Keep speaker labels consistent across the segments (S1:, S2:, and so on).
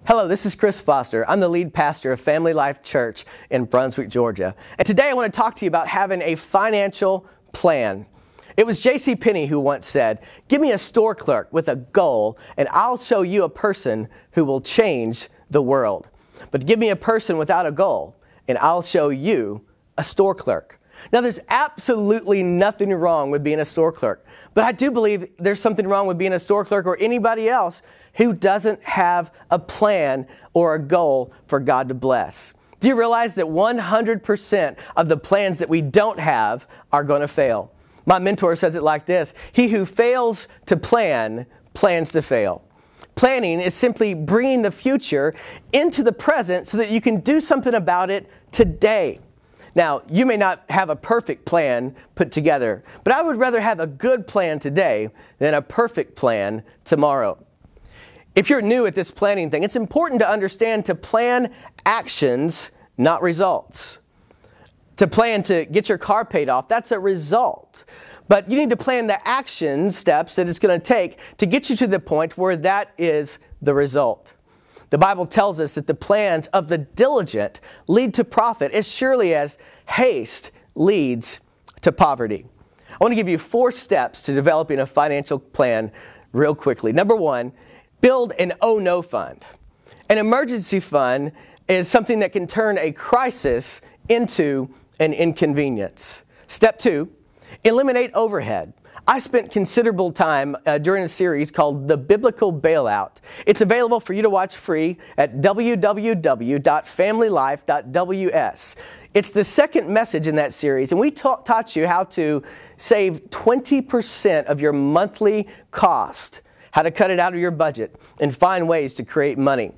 S1: Hello, this is Chris Foster. I'm the lead pastor of Family Life Church in Brunswick, Georgia. And today I want to talk to you about having a financial plan. It was J.C. Penney who once said, "Give me a store clerk with a goal and I'll show you a person who will change the world. But give me a person without a goal and I'll show you a store clerk." Now, there's absolutely nothing wrong with being a store clerk, but I do believe there's something wrong with being a store clerk or anybody else who doesn't have a plan or a goal for God to bless. Do you realize that 100% of the plans that we don't have are going to fail? My mentor says it like this: he who fails to plan, plans to fail. Planning is simply bringing the future into the present so that you can do something about it today. Now, you may not have a perfect plan put together, but I would rather have a good plan today than a perfect plan tomorrow. If you're new at this planning thing, it's important to understand to plan actions, not results. To plan to get your car paid off, that's a result. But you need to plan the action steps that it's going to take to get you to the point where that is the result. The Bible tells us that the plans of the diligent lead to profit as surely as haste leads to poverty. I want to give you 4 steps to developing a financial plan real quickly. Number 1, build an oh-no fund. An emergency fund is something that can turn a crisis into an inconvenience. Step 2, eliminate overhead. I spent considerable time during a series called The Biblical Bailout. It's available for you to watch free at www.familylife.ws. It's the second message in that series, and we taught you how to save 20% of your monthly cost, how to cut it out of your budget, and find ways to create money.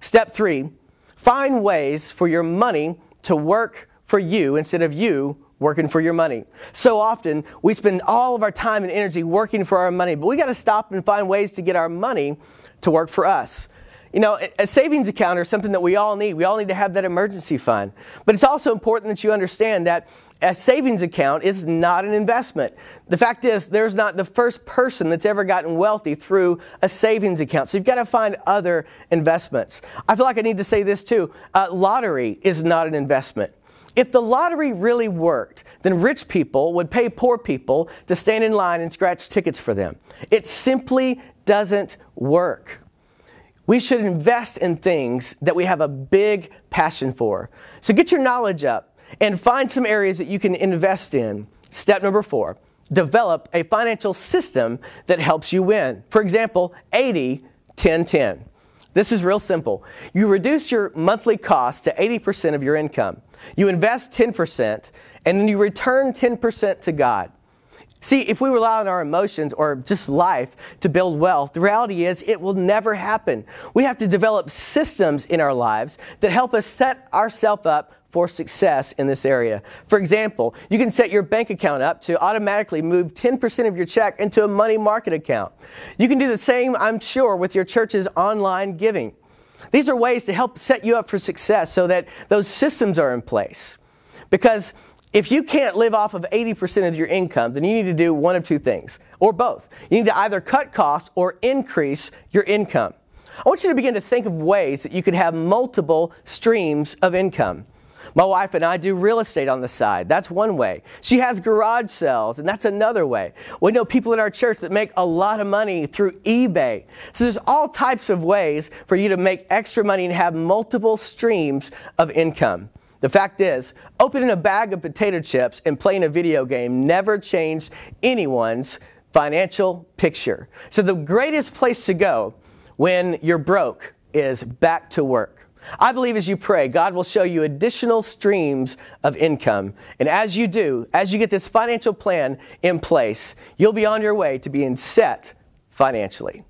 S1: Step 3, find ways for your money to work for you instead of you working for your money. So often we spend all of our time and energy working for our money, but we got to stop and find ways to get our money to work for us. You know, a savings account is something that we all need. We all need to have that emergency fund. But it's also important that you understand that a savings account is not an investment. The fact is, there's not the first person that's ever gotten wealthy through a savings account. So you've got to find other investments. I feel like I need to say this too. Lottery is not an investment. If the lottery really worked, then rich people would pay poor people to stand in line and scratch tickets for them. It simply doesn't work. We should invest in things that we have a big passion for. So get your knowledge up and find some areas that you can invest in. Step number 4, develop a financial system that helps you win. For example, 80-10-10. This is real simple. You reduce your monthly cost to 80% of your income. You invest 10%, and then you return 10% to God. See, if we rely on our emotions or just life to build wealth, the reality is it will never happen. We have to develop systems in our lives that help us set ourselves up for success in this area. For example, you can set your bank account up to automatically move 10% of your check into a money market account. You can do the same, I'm sure, with your church's online giving. These are ways to help set you up for success so that those systems are in place. Because if you can't live off of 80% of your income, then you need to do one of 2 things, or both. You need to either cut costs or increase your income. I want you to begin to think of ways that you could have multiple streams of income. My wife and I do real estate on the side. That's one way. She has garage sales, and that's another way. We know people in our church that make a lot of money through eBay. So there's all types of ways for you to make extra money and have multiple streams of income. The fact is, opening a bag of potato chips and playing a video game never changed anyone's financial picture. So the greatest place to go when you're broke is back to work. I believe as you pray, God will show you additional streams of income. And as you do, as you get this financial plan in place, you'll be on your way to being set financially.